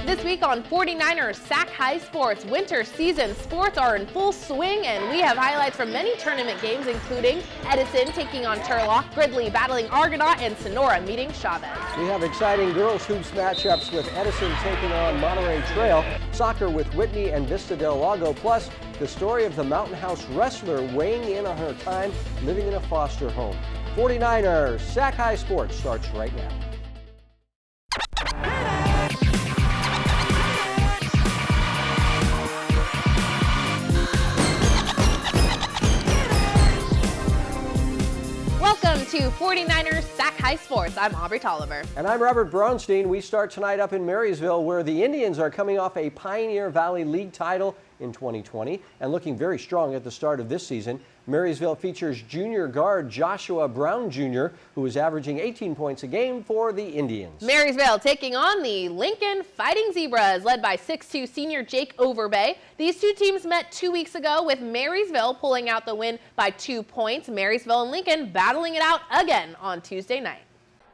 This week on 49ers Sac-Hi Sports, winter season sports are in full swing, and we have highlights from many tournament games, including Edison taking on Turlock, Gridley battling Argonaut, and Sonora meeting Chavez. We have exciting girls hoops matchups with Edison taking on Monterey Trail, soccer with Whitney and Vista del Lago, plus the story of the Mountain House wrestler weighing in on her time living in a foster home. 49ers Sac-Hi Sports starts right now. Welcome to 49ers Sac-Hi Sports. I'm Aubrey Tolliver. And I'm Robert Braunstein. We start tonight up in Marysville, where the Indians are coming off a Pioneer Valley League title in 2020 and looking very strong at the start of this season. Marysville features junior guard Joshua Brown Jr., who is averaging 18 points a game for the Indians. Marysville taking on the Lincoln Fighting Zebras, led by 6'2" senior Jake Overbay. These two teams met 2 weeks ago, with Marysville pulling out the win by 2 points. Marysville and Lincoln battling it out again on Tuesday night.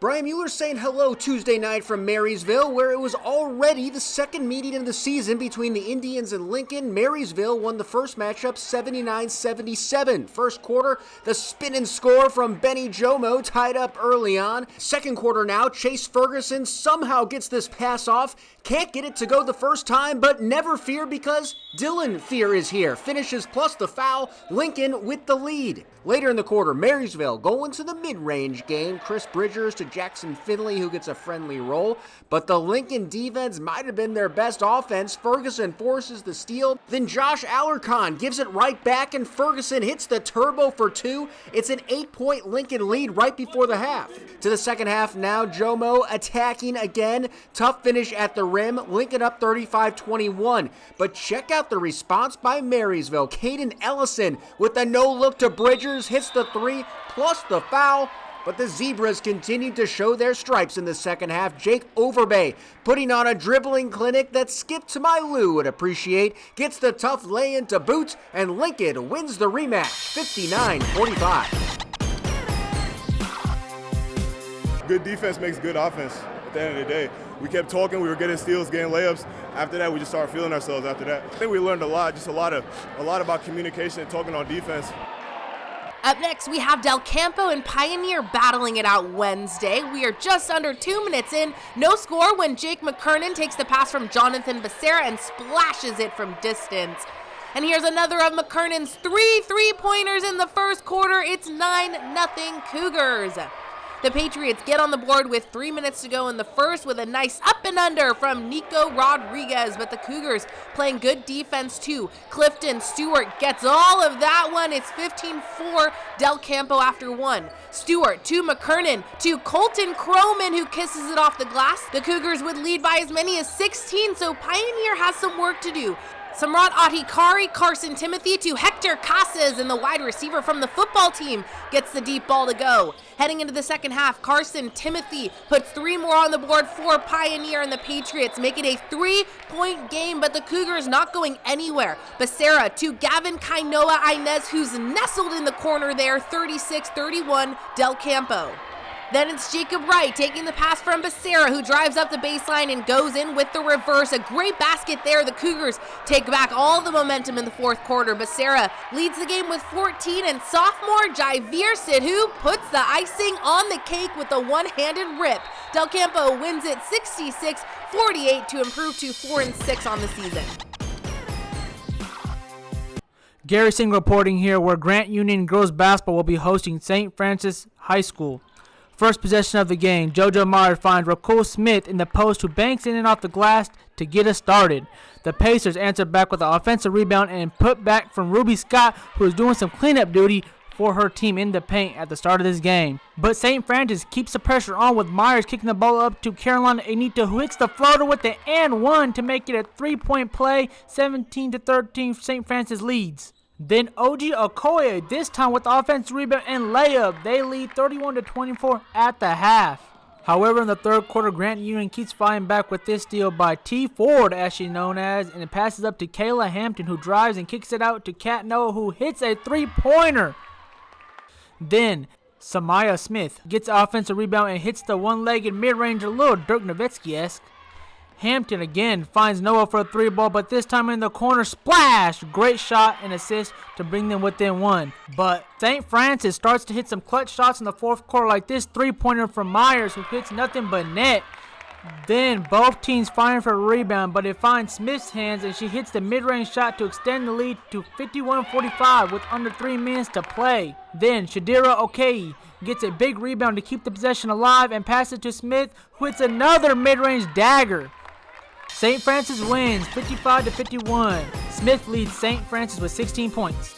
Brian Mueller saying hello Tuesday night from Marysville, where it was already the second meeting of the season between the Indians and Lincoln. Marysville won the first matchup 79-77. First quarter, the spin and score from Benny Jomo tied up early on. Second quarter now, Chase Ferguson somehow gets this pass off. Can't get it to go the first time, but never fear because Dylan Fear is here. Finishes plus the foul, Lincoln with the lead. Later in the quarter, Marysville going to the mid-range game. Chris Bridgers to Jackson Finley, who gets a friendly roll. But the Lincoln defense might have been their best offense. Ferguson forces the steal. Then Josh Alarcon gives it right back, and Ferguson hits the turbo for 2. It's an 8-point Lincoln lead right before the half. To the second half now, Jomo attacking again. Tough finish at the rim. Lincoln up 35-21. But check out the response by Marysville. Caden Ellison with a no-look to Bridgers, hits the 3 plus the foul. But the Zebras continued to show their stripes in the second half. Jake Overbay putting on a dribbling clinic that Skip to my Lou would appreciate. Gets the tough lay-in to boot, and Lincoln wins the rematch 59-45. Good defense makes good offense at the end of the day. We kept talking, we were getting steals, getting layups. After that, we just started feeling ourselves after that. I think we learned a lot, just a lot about communication and talking on defense. Up next, we have Del Campo and Pioneer battling it out Wednesday. We are just under 2 minutes in. No score when Jake McKernan takes the pass from Jonathan Becerra and splashes it from distance. And here's another of McKernan's 3 three-pointers in the first quarter. It's 9-0 Cougars. The Patriots get on the board with 3 minutes to go in the first with a nice up and under from Nico Rodriguez, but the Cougars playing good defense too. Clifton Stewart gets all of that one. It's 15-4 Del Campo after 1. Stewart to McKernan to Colton Croman, who kisses it off the glass. The Cougars would lead by as many as 16, so Pioneer has some work to do. Samrat Ahikari, Carson Timothy to Hector Casas, and the wide receiver from the football team gets the deep ball to go. Heading into the second half, Carson Timothy puts 3 more on the board for Pioneer, and the Patriots make it a 3-point game, but the Cougars not going anywhere. Becerra to Gavin Kainoa Inez, who's nestled in the corner there, 36-31 Del Campo. Then it's Jacob Wright taking the pass from Becerra, who drives up the baseline and goes in with the reverse. A great basket there. The Cougars take back all the momentum in the fourth quarter. Becerra leads the game with 14, and sophomore Javier Sidhu puts the icing on the cake with a one-handed rip. Del Campo wins it 66-48 to improve to 4-6 on the season. Gary Singh reporting here, where Grant Union girls basketball will be hosting St. Francis High School. First possession of the game, JoJo Myers finds Raquel Smith in the post, who banks in and off the glass to get us started. The Pacers answer back with an offensive rebound and put back from Ruby Scott, who is doing some cleanup duty for her team in the paint at the start of this game. But St. Francis keeps the pressure on, with Myers kicking the ball up to Carolina Anita, who hits the floater with the and one to make it a 3-point play. 17-13 St. Francis leads. Then Oji Okoye, this time with the offensive rebound and layup. They lead 31-24 at the half. However, in the third quarter, Grant Union keeps fighting back with this steal by T. Ford, as she's known as, and it passes up to Kayla Hampton, who drives and kicks it out to Kat Noah, who hits a 3-pointer. Then Samaya Smith gets an offensive rebound and hits the one-legged mid-range, a little Dirk Nowitzki-esque. Hampton again finds Noah for a 3-ball, but this time in the corner, splash! Great shot and assist to bring them within 1. But St. Francis starts to hit some clutch shots in the fourth quarter, like this 3-pointer from Myers, who hits nothing but net. Then both teams fighting for a rebound, but it finds Smith's hands and she hits the mid-range shot to extend the lead to 51-45 with under 3 minutes to play. Then Shadira Okei gets a big rebound to keep the possession alive and passes it to Smith, who hits another mid-range dagger. St. Francis wins 55-51. Smith leads St. Francis with 16 points.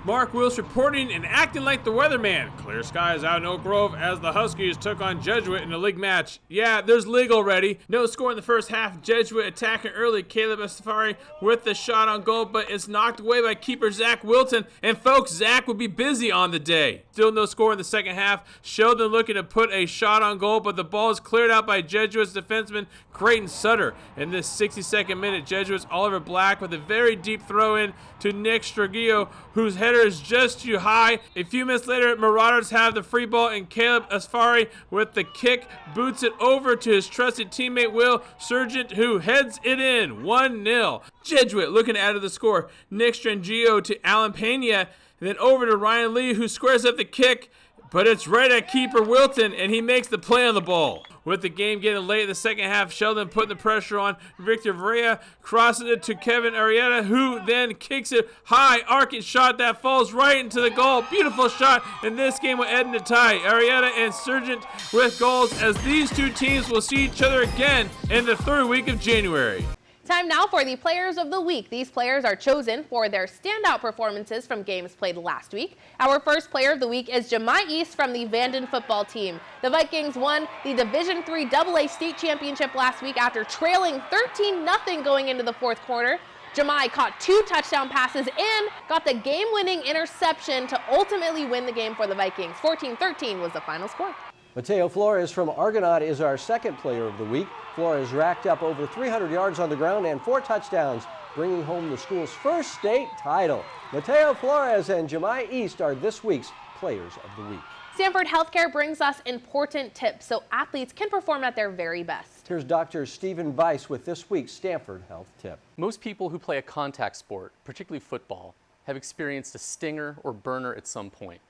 Mark Willis reporting and acting like the weatherman. Clear skies out in Oak Grove as the Huskies took on Jesuit in a league match. Yeah, there's league already. No score in the first half. Jesuit attacking early. Caleb Estefari with the shot on goal, but it's knocked away by keeper Zach Wilton. And folks, Zach would be busy on the day. Still no score in the second half. Sheldon looking to put a shot on goal, but the ball is cleared out by Jesuit's defenseman Creighton Sutter. In this 62nd minute, Jesuit's Oliver Black with a very deep throw in to Nick Stragillo, whose header is just too high. A few minutes later, Marauders have the free ball, and Caleb Asfari with the kick boots it over to his trusted teammate Will Sargent, who heads it in 1-0. Jesuit looking to add to the score. Nick Strangio to Alan Pena, and then over to Ryan Lee, who squares up the kick, but it's right at keeper Wilton, and he makes the play on the ball. With the game getting late in the second half, Sheldon putting the pressure on Victor Varea, crossing it to Kevin Arrieta, who then kicks it high, arcing shot that falls right into the goal. Beautiful shot, and this game will end the tie. Arrieta and Sargent with goals, as these two teams will see each other again in the third week of January. Time now for the Players of the Week. These players are chosen for their standout performances from games played last week. Our first Player of the Week is Jemai East from the Vanden football team. The Vikings won the Division III AA State Championship last week after trailing 13-0 going into the fourth quarter. Jemai caught 2 touchdown passes and got the game-winning interception to ultimately win the game for the Vikings. 14-13 was the final score. Mateo Flores from Argonaut is our second Player of the Week. Flores racked up over 300 yards on the ground and 4 touchdowns, bringing home the school's first state title. Mateo Flores and Jemai East are this week's Players of the Week. Stanford Healthcare brings us important tips so athletes can perform at their very best. Here's Dr. Stephen Weiss with this week's Stanford Health Tip. Most people who play a contact sport, particularly football, have experienced a stinger or burner at some point.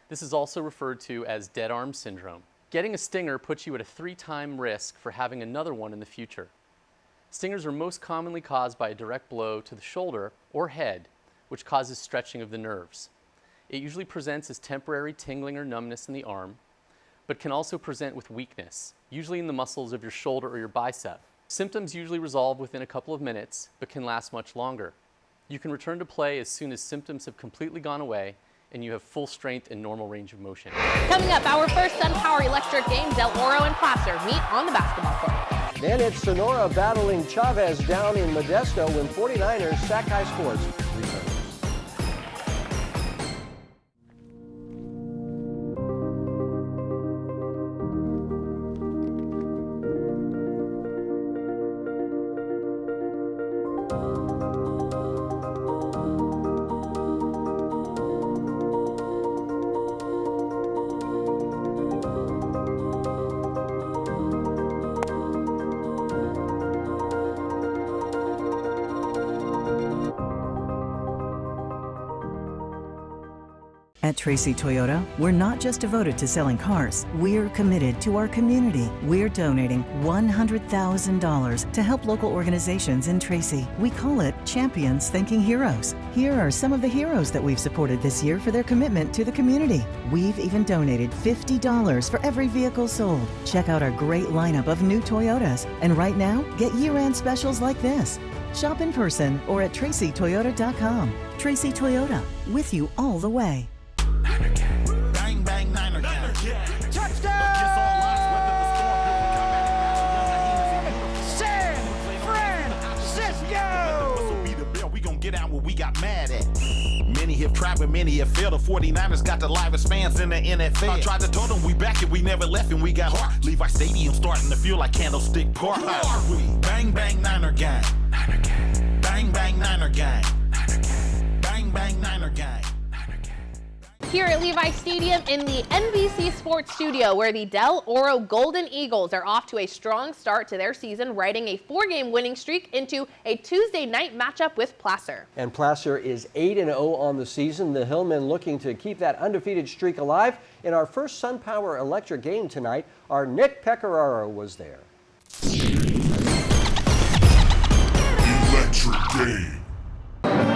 This is also referred to as dead arm syndrome. Getting a stinger puts you at a 3-time risk for having another one in the future. Stingers are most commonly caused by a direct blow to the shoulder or head, which causes stretching of the nerves. It usually presents as temporary tingling or numbness in the arm, but can also present with weakness, usually in the muscles of your shoulder or your bicep. Symptoms usually resolve within a couple of minutes, but can last much longer. You can return to play as soon as symptoms have completely gone away and you have full strength and normal range of motion. Coming up, our first SunPower Electric game, Del Oro and Placer meet on the basketball court. Then it's Sonora battling Chavez down in Modesto when 49ers Sac-Hi Sports returns. At Tracy Toyota, we're not just devoted to selling cars. We're committed to our community. We're donating $100,000 to help local organizations in Tracy. We call it Champions Thanking Heroes. Here are some of the heroes that we've supported this year for their commitment to the community. We've even donated $50 for every vehicle sold. Check out our great lineup of new Toyotas. And right now, get year-end specials like this. Shop in person or at tracytoyota.com. Tracy Toyota, with you all the way. Bang, bang, Niner gang. Touchdown! San Francisco! We gon' get out what we got mad at. Many have tried, but many have failed. The 49ers got the livest fans in the NFL. I tried to tell them we back and we never left and we got heart. Levi Stadium starting to feel like Candlestick Park. Who are we? Bang, bang, Niner gang. Niner gang. Bang, bang, Niner gang. Niner gang. Bang, bang, Niner gang. here at Levi Stadium in the NBC Sports Studio, where the Del Oro Golden Eagles are off to a strong start to their season, riding a 4-game winning streak into a Tuesday night matchup with Placer. And Placer is 8-0 on the season. The Hillmen looking to keep that undefeated streak alive. In our first SunPower Electric game tonight, our Nick Pecoraro was there. Electric game.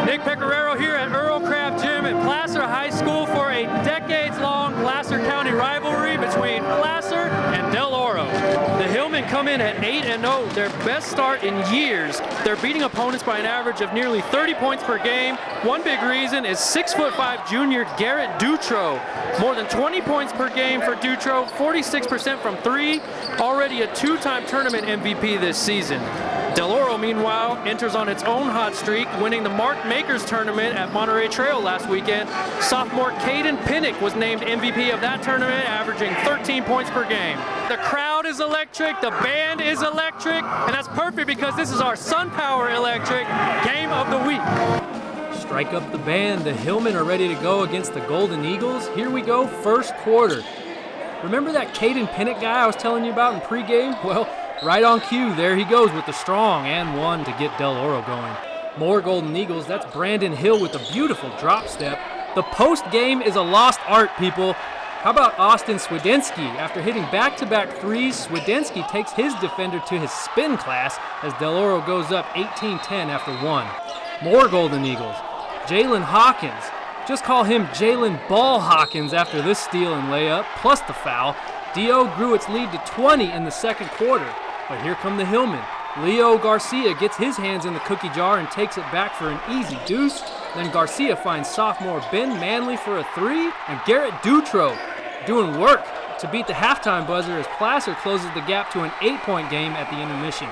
Nick Pecoraro here at Earl Craft Gym at Placer High School for a decades-long Placer County rivalry between Placer and Del Oro. The Hillmen come in at 8-0, their best start in years. They're beating opponents by an average of nearly 30 points per game. One big reason is 6'5" junior Garrett Dutro. More than 20 points per game for Dutro, 46% from 3, already a 2-time tournament MVP this season. Del Oro, meanwhile, enters on its own hot streak, winning the Mark Makers tournament at Monterey Trail last weekend. Sophomore Caden Pinnock was named MVP of that tournament, averaging 13 points per game. The crowd is electric, the band is electric, and that's perfect because this is our SunPower Electric Game of the Week. Strike up the band. The Hillmen are ready to go against the Golden Eagles. Here we go, first quarter. Remember that Caden Pinnock guy I was telling you about in pregame? Well, right on cue, there he goes with the strong and one to get Del Oro going. More Golden Eagles, that's Brandon Hill with a beautiful drop step. The post game is a lost art, people. How about Austin Swedensky? After hitting back-to-back threes, Swedensky takes his defender to his spin class as Del Oro goes up 18-10 after one. More Golden Eagles. Jalen Hawkins. Just call him Jalen Ball Hawkins after this steal and layup, plus the foul. D.O. grew its lead to 20 in the second quarter. But here come the Hillmen. Leo Garcia gets his hands in the cookie jar and takes it back for an easy deuce. Then Garcia finds sophomore Ben Manley for a 3, and Garrett Dutro doing work to beat the halftime buzzer as Placer closes the gap to an 8-point game at the intermission.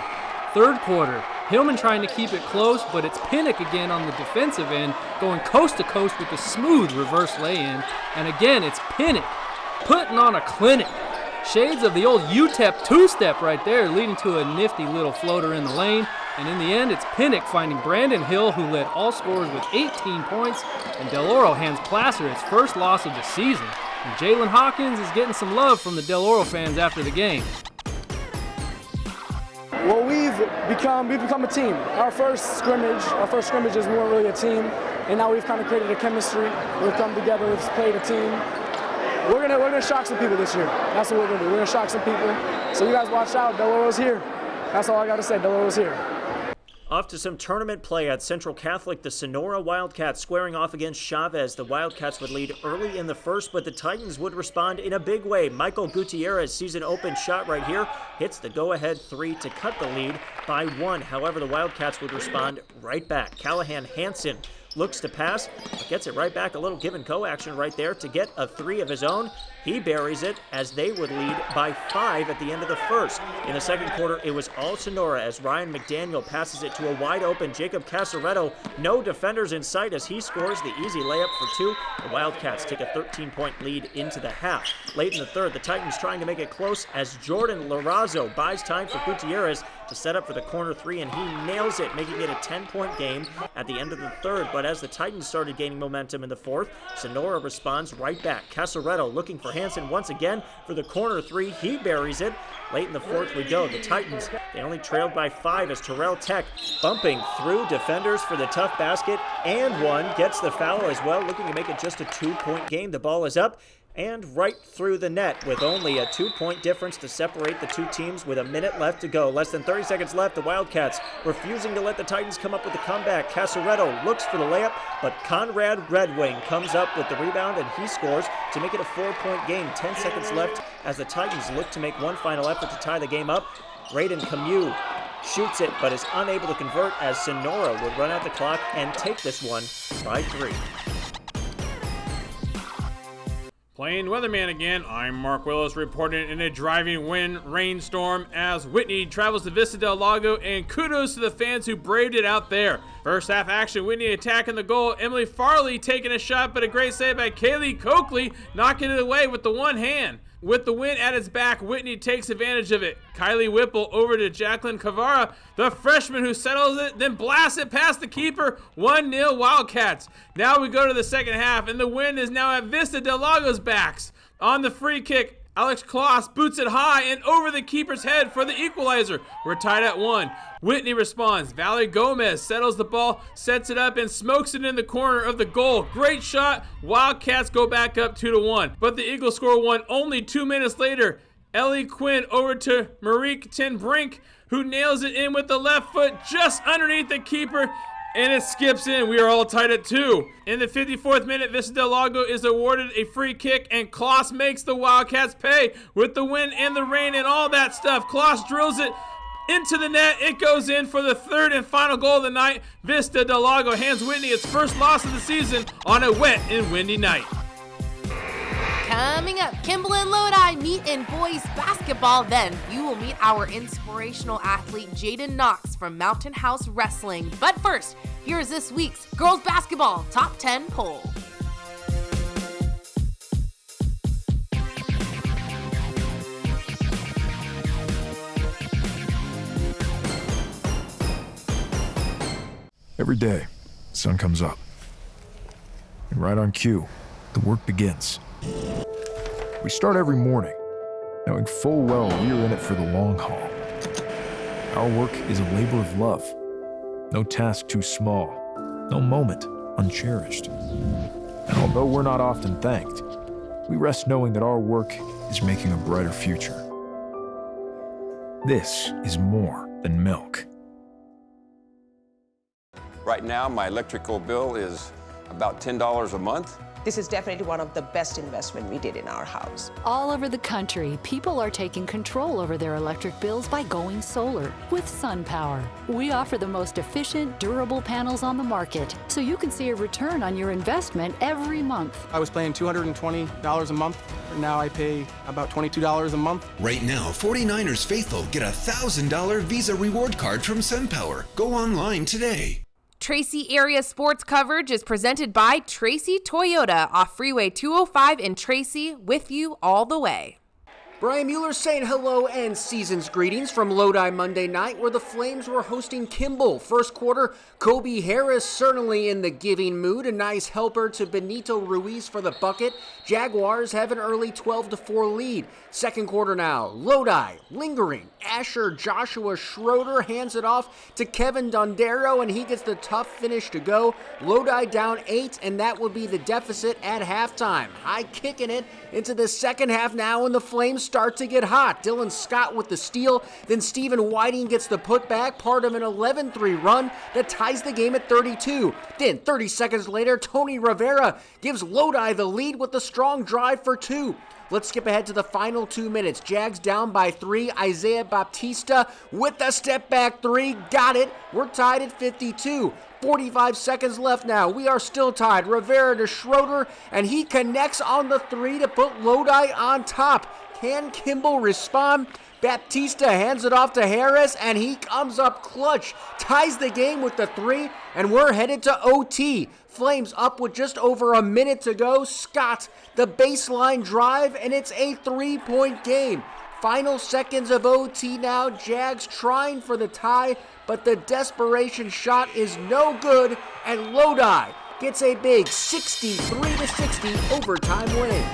Third quarter, Hillman trying to keep it close, but it's Pinnock again on the defensive end, going coast to coast with a smooth reverse lay-in. And again, it's Pinnock putting on a clinic. Shades of the old UTEP two-step right there, leading to a nifty little floater in the lane. And in the end, it's Pinnock finding Brandon Hill, who led all scorers with 18 points. And Del Oro hands Placer its first loss of the season. And Jalen Hawkins is getting some love from the Del Oro fans after the game. Well, we've become a team. Our first scrimmages, we weren't really a team, and now we've kind of created a chemistry. We've come together, we've played a team. We're gonna shock some people this year. That's what we're gonna do. We're gonna shock some people. So you guys watch out. Del Oro's here. That's all I gotta say. Del Oro's here. Off to some tournament play at Central Catholic. The Sonora Wildcats squaring off against Chavez. The Wildcats would lead early in the first, but the Titans would respond in a big way. Michael Gutierrez, season open shot right here, hits the go-ahead 3 to cut the lead by 1. However, the Wildcats would respond right back. Callahan Hansen looks to pass, but gets it right back. A little give and go action right there to get a 3 of his own. He buries it as they would lead by 5 at the end of the first. In the second quarter, it was all Sonora as Ryan McDaniel passes it to a wide open Jacob Casaretto. No defenders in sight as he scores the easy layup for 2. The Wildcats take a 13-point lead into the half. Late in the third, the Titans trying to make it close as Jordan Larazzo buys time for Gutierrez to set up for the corner 3, and he nails it, making it a 10-point game at the end of the third. But as the Titans started gaining momentum in the fourth, Sonora responds right back. Casaretto looking for Hansen once again for the corner 3. He buries it. Late in the fourth we go. The Titans, they only trailed by 5 as Terrell Tech bumping through defenders for the tough basket, and one gets the foul as well, looking to make it just a 2-point game. The ball is up and right through the net with only a 2-point difference to separate the two teams with a minute left to go. Less than 30 seconds left. The Wildcats refusing to let the Titans come up with the comeback. Casaretto looks for the layup, but Conrad Red Wing comes up with the rebound and he scores to make it a 4-point game. 10 seconds left as the Titans look to make one final effort to tie the game up. Raiden Camus shoots it but is unable to convert as Sonora would run out the clock and take this one by 3. Playing weatherman again, I'm Mark Willis reporting in a driving wind rainstorm as Whitney travels to Vista Del Lago, and kudos to the fans who braved it out there. First half action, Whitney attacking the goal, Emily Farley taking a shot, but a great save by Kaylee Coakley, knocking it away with the one hand. With the wind at its back, Whitney takes advantage of it. Kylie Whipple over to Jacqueline Cavara, the freshman who settles it, then blasts it past the keeper. 1-0 Wildcats. Now we go to the second half, and the wind is now at Vista Del Lago's backs. On the free kick, Alex Kloss boots it high and over the keeper's head for the equalizer. We're tied at 1. Whitney responds. Valerie Gomez settles the ball, sets it up, and smokes it in the corner of the goal. Great shot. Wildcats go back up 2-1. But the Eagles score 1 only 2 minutes later. Ellie Quinn over to Marique Ten Brink, who nails it in with the left foot just underneath the keeper. And it skips in. We are all tied at 2. In the 54th minute, Vista Del Lago is awarded a free kick, and Kloss makes the Wildcats pay with the wind and the rain and all that stuff. Kloss drills it into the net. It goes in for the third and final goal of the night. Vista Del Lago hands Whitney its first loss of the season on a wet and windy night. Coming up, Kimball and Lodi meet in boys basketball. Then you will meet our inspirational athlete Jaden Knox from Mountain House Wrestling. But first, here's this week's girls basketball top 10 poll. Every day, the sun comes up. And right on cue, the work begins. We start every morning, knowing full well we're in it for the long haul. Our work is a labor of love. No task too small, no moment uncherished. And although we're not often thanked, we rest knowing that our work is making a brighter future. This is more than milk. Right now, my electrical bill is about $10 a month. This is definitely one of the best investments we did in our house. All over the country, people are taking control over their electric bills by going solar with SunPower. We offer the most efficient, durable panels on the market, so you can see a return on your investment every month. I was paying $220 a month. Now I pay about $22 a month. Right now, 49ers faithful get a $1,000 Visa reward card from SunPower. Go online today. Tracy area sports coverage is presented by Tracy Toyota off Freeway 205 in Tracy, with you all the way. Brian Mueller saying hello and season's greetings from Lodi Monday night, where the Flames were hosting Kimball. First quarter, Kobe Harris certainly in the giving mood. A nice helper to Benito Ruiz for the bucket. Jaguars have an early 12-4 lead. Second quarter now, Lodi lingering. Asher Joshua Schroeder hands it off to Kevin Dondero, and he gets the tough finish to go. Lodi down 8, and that would be the deficit at halftime. High kicking it into the second half now, and the Flames start to get hot. Dylan Scott with the steal, then Stephen Whiting gets the putback, part of an 11-3 run that ties the game at 32. Then 30 seconds later, Tony Rivera gives Lodi the lead with the strong drive for 2. Let's skip ahead to the final 2 minutes. Jags down by 3. Isaiah Baptista with the step back 3. Got it. We're tied at 52. 45 seconds left now. We are still tied. Rivera to Schroeder, and he connects on the 3 to put Lodi on top. Can Kimball respond? Baptista hands it off to Harris, and he comes up clutch. Ties the game with the 3, and we're headed to OT. Flames up with just over a minute to go. Scott, the baseline drive, and it's a 3-point game. Final seconds of OT now. Jags trying for the tie, but the desperation shot is no good, and Lodi gets a big 63-60 overtime win.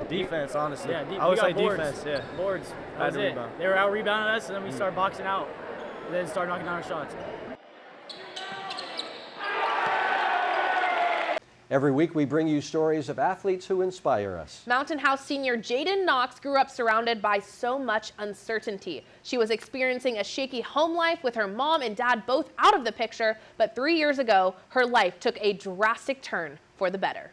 Defense, honestly. Yeah, I would say boards. defense, yeah. Boards. That's it. Rebound. They were out rebounding us, and then we started boxing out, and then started knocking down our shots. Every week we bring you stories of athletes who inspire us. Mountain House senior Jaden Knox grew up surrounded by so much uncertainty. She was experiencing a shaky home life with her mom and dad both out of the picture, but 3 years ago, her life took a drastic turn for the better.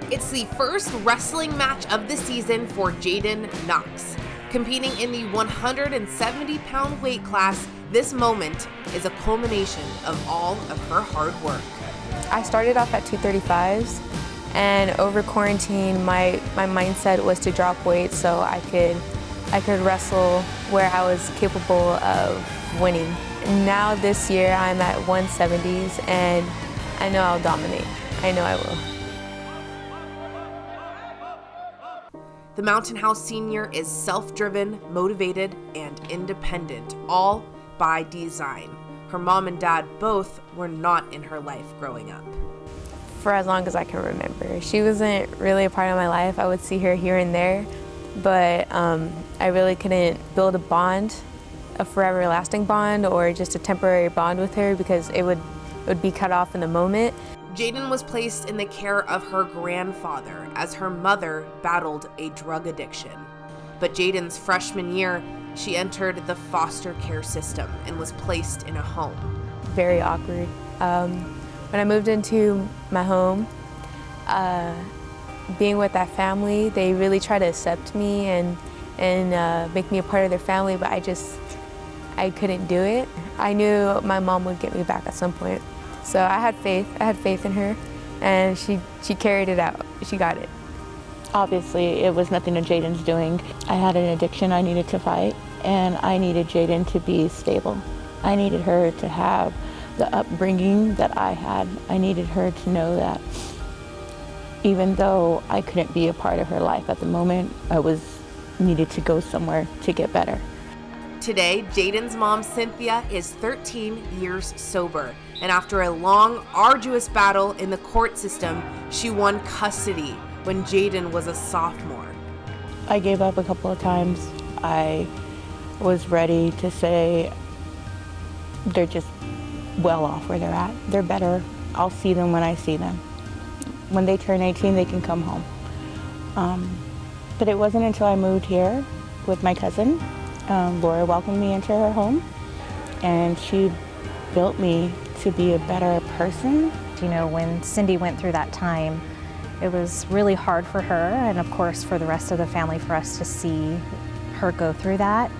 It's the first wrestling match of the season for Jaden Knox. Competing in the 170-pound weight class, this moment is a culmination of all of her hard work. I started off at 235s, and over quarantine, my mindset was to drop weight so I could wrestle where I was capable of winning. Now this year, I'm at 170s, and I know I'll dominate. I know I will. The Mountain House senior is self-driven, motivated, and independent, all by design. Her mom and dad both were not in her life growing up. For as long as I can remember. She wasn't really a part of my life. I would see her here and there, but I really couldn't build a bond, a forever lasting bond, or just a temporary bond with her because it would be cut off in the moment. Jaden was placed in the care of her grandfather as her mother battled a drug addiction. But Jaden's freshman year, she entered the foster care system and was placed in a home. Very awkward. When I moved into my home, being with that family, they really try to accept me and make me a part of their family, but I couldn't do it. I knew my mom would get me back at some point. So I had faith in her, and she carried it out. She got it. Obviously, it was nothing of Jaden's doing. I had an addiction I needed to fight, and I needed Jaden to be stable. I needed her to have the upbringing that I had. I needed her to know that even though I couldn't be a part of her life at the moment, I needed to go somewhere to get better. Today, Jaden's mom, Cynthia, is 13 years sober. And after a long, arduous battle in the court system, she won custody when Jaden was a sophomore. I gave up a couple of times. I was ready to say they're just well off where they're at. They're better. I'll see them when I see them. When they turn 18, they can come home. But it wasn't until I moved here with my cousin. Laura welcomed me into her home, and she built me to be a better person. You know, when Cindy went through that time, it was really hard for her, and of course for the rest of the family, for us to see her go through that.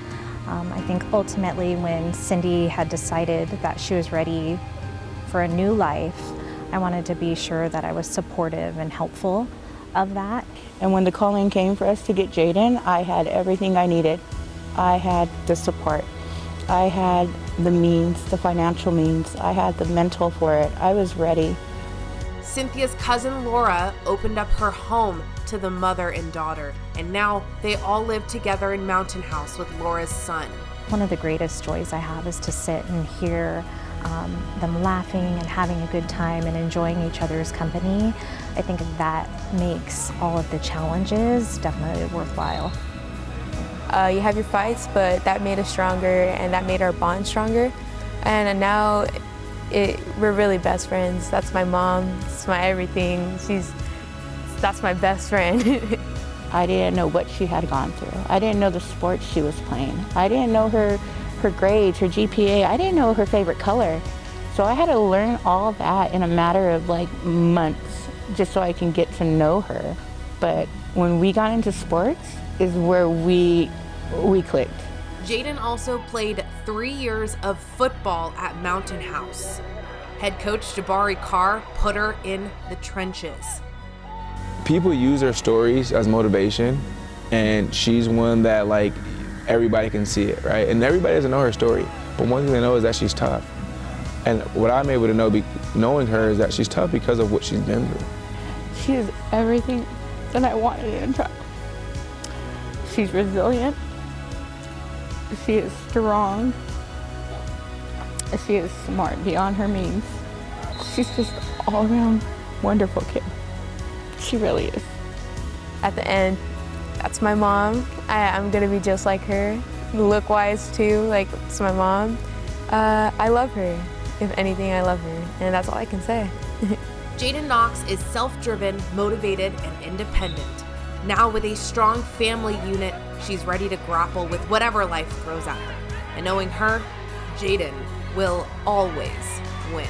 I think ultimately when Cindy had decided that she was ready for a new life, I wanted to be sure that I was supportive and helpful of that. And when the calling came for us to get Jaden, I had everything I needed. I had the support. I had the means, the financial means. I had the mental for it. I was ready. Cynthia's cousin Laura opened up her home to the mother and daughter, and now they all live together in Mountain House with Laura's son. One of the greatest joys I have is to sit and hear them laughing and having a good time and enjoying each other's company. I think that makes all of the challenges definitely worthwhile. You have your fights, but that made us stronger, and that made our bond stronger. And now we're really best friends. That's my mom. It's my everything. That's my best friend. I didn't know what she had gone through. I didn't know the sports she was playing. I didn't know her grades, her GPA. I didn't know her favorite color. So I had to learn all that in a matter of like months just so I can get to know her. But when we got into sports is where we clicked. Jaden also played 3 years of football at Mountain House. Head coach Jabari Carr put her in the trenches. People use her stories as motivation, and she's one that like everybody can see it, right? And everybody doesn't know her story, but one thing they know is that she's tough. And what I'm able to know, knowing her, is that she's tough because of what she's been through. She is everything that I wanted in a child. She's resilient. She is strong. She is smart beyond her means. She's just all around wonderful kid. She really is. At the end, that's my mom. I'm gonna be just like her. Look-wise too, like it's my mom. I love her. If anything, I love her, and that's all I can say. Jaden Knox is self-driven, motivated, and independent. Now with a strong family unit, she's ready to grapple with whatever life throws at her. And knowing her, Jaden will always win.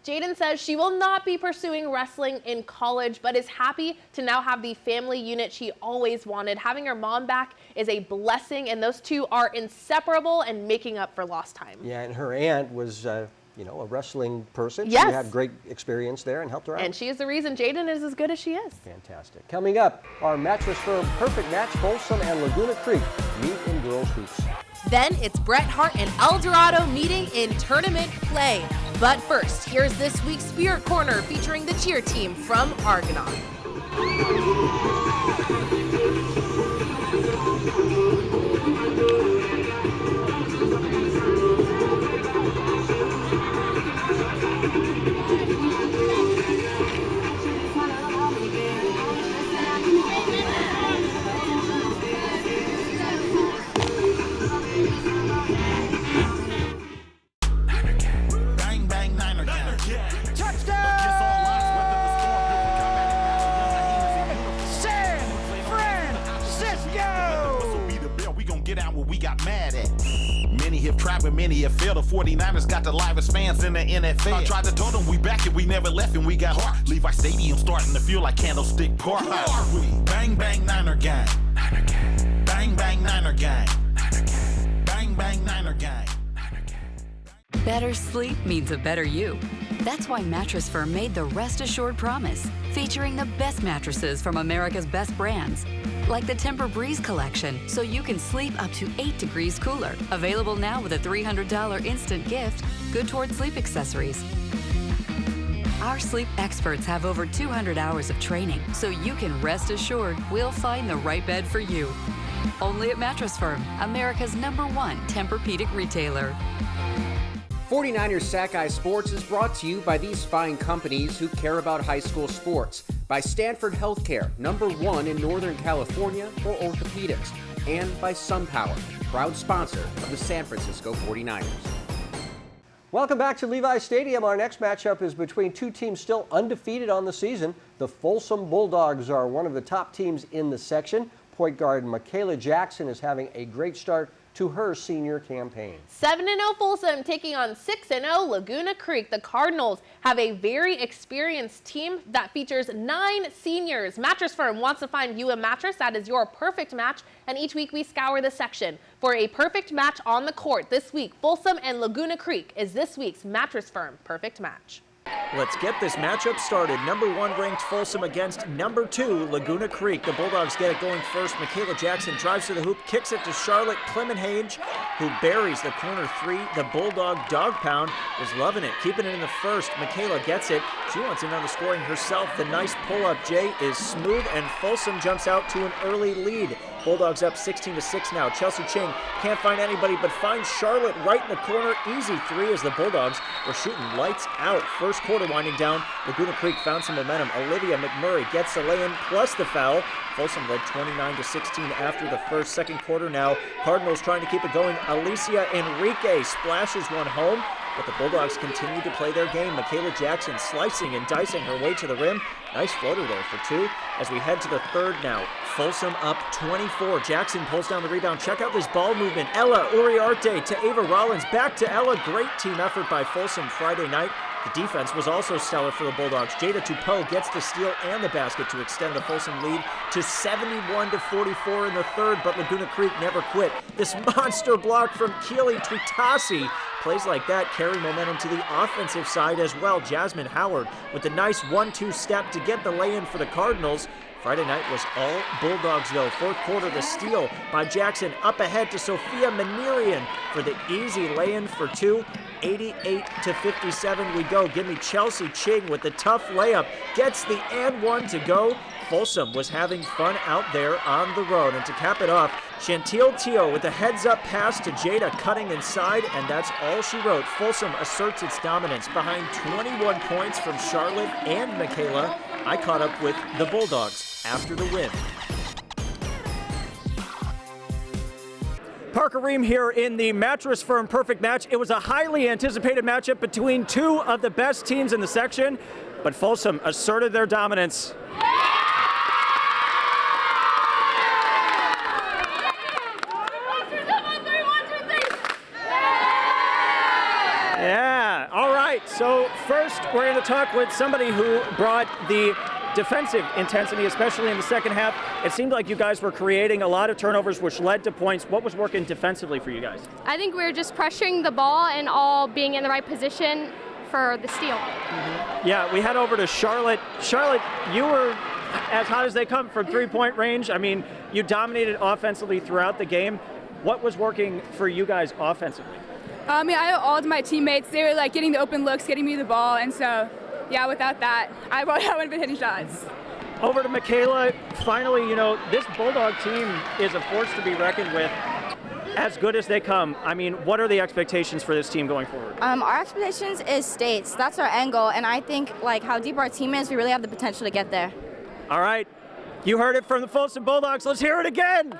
Jaden says she will not be pursuing wrestling in college, but is happy to now have the family unit she always wanted. Having her mom back is a blessing, and those two are inseparable and making up for lost time. Yeah, and her aunt was a wrestling person. Yes. She had great experience there and helped her out. And she is the reason Jaden is as good as she is. Fantastic. Coming up, our Mattress Firm Perfect Match, Folsom and Laguna Creek meet in girls hoops. Then it's Bret Hart and El Dorado meeting in tournament play. But first, here's this week's Spirit Corner featuring the cheer team from Argonaut. Bang, bang, Niner gang. We gon' get out what we got mad at. Many have tried, but many have failed. The 49ers got the livest fans in the NFL. I tried to tell them we back and we never left and we got heart. Levi Stadium starting to feel like Candlestick Park. Bang, bang, Niner gang. Bang, bang, Niner gang. Bang, bang, Niner gang. Better sleep means a better you. That's why Mattress Firm made the Rest Assured Promise, featuring the best mattresses from America's best brands, like the Tempur-Breeze collection, so you can sleep up to 8 degrees cooler. Available now with a $300 instant gift, good towards sleep accessories. Our sleep experts have over 200 hours of training, so you can rest assured we'll find the right bed for you. Only at Mattress Firm, America's #1 Tempur-Pedic retailer. 49ers Sac-Hi Sports is brought to you by these fine companies who care about high school sports. By Stanford Healthcare, #1 in Northern California for orthopedics. And by SunPower, proud sponsor of the San Francisco 49ers. Welcome back to Levi Stadium. Our next matchup is between two teams still undefeated on the season. The Folsom Bulldogs are one of the top teams in the section. Point guard Michaela Jackson is having a great start to her senior campaign. 7-0 Folsom taking on 6-0 Laguna Creek. The Cardinals have a very experienced team that features 9 seniors. Mattress Firm wants to find you a mattress that is your perfect match, and each week we scour the section for a perfect match on the court. This week, Folsom and Laguna Creek is this week's Mattress Firm Perfect Match. Let's get this matchup started. #1 ranked Folsom against #2 Laguna Creek. The Bulldogs get it going first. Michaela Jackson drives to the hoop, kicks it to Charlotte Clemenhage, who buries the corner 3. The Bulldog dog pound is loving it, keeping it in the first. Michaela gets it. She wants in on the scoring herself. The nice pull-up J is smooth, and Folsom jumps out to an early lead. Bulldogs up 16-6 now. Chelsea Ching can't find anybody but finds Charlotte right in the corner. Easy 3 as the Bulldogs were shooting lights out. First quarter winding down. Laguna Creek found some momentum. Olivia McMurray gets the lay-in plus the foul. Folsom led 29-16 after the second quarter now. Cardinals trying to keep it going. Alicia Enrique splashes one home, but the Bulldogs continue to play their game. Michaela Jackson slicing and dicing her way to the rim. Nice floater there for 2 as we head to the third now. Folsom up 24. Jackson pulls down the rebound. Check out this ball movement. Ella Uriarte to Ava Rollins. Back to Ella. Great team effort by Folsom Friday night. The defense was also stellar for the Bulldogs. Jada Tupou gets the steal and the basket to extend the Folsom lead to 71-44 in the third, but Laguna Creek never quit. This monster block from Keely Twitasi. Plays like that carry momentum to the offensive side as well. Jasmine Howard with the nice 1-2 step to get the lay-in for the Cardinals. Friday night was all Bulldogs, though. Fourth quarter, the steal by Jackson. Up ahead to Sophia Manirian for the easy lay-in for 2. 88-57 we go. Give me Chelsea Ching with the tough layup. Gets the and 1 to go. Folsom was having fun out there on the road. And to cap it off, Chantil Teo with a heads-up pass to Jada cutting inside, and that's all she wrote. Folsom asserts its dominance behind 21 points from Charlotte and Michaela. I caught up with the Bulldogs after the win. Parker Ream here in the Mattress Firm Perfect Match. It was a highly anticipated matchup between 2 of the best teams in the section, but Folsom asserted their dominance. Yeah, all right. So first we're going to talk with somebody who brought the defensive intensity, especially in the second half. It seemed like you guys were creating a lot of turnovers, which led to points. What was working defensively for you guys? I think we were just pressuring the ball and all being in the right position for the steal. Yeah, we head over to Charlotte. Charlotte, you were as hot as they come from three-point range. I mean, you dominated offensively throughout the game. What was working for you guys offensively? I have all of my teammates. They were like getting the open looks, getting me the ball, and so, yeah, without that, I wouldn't have been hitting shots. Over to Michaela. Finally, you know, this Bulldog team is a force to be reckoned with. As good as they come, I mean, what are the expectations for this team going forward? Our expectations is states. That's our end goal, and I think like how deep our team is, we really have the potential to get there. All right, you heard it from the Folsom Bulldogs. Let's hear it again.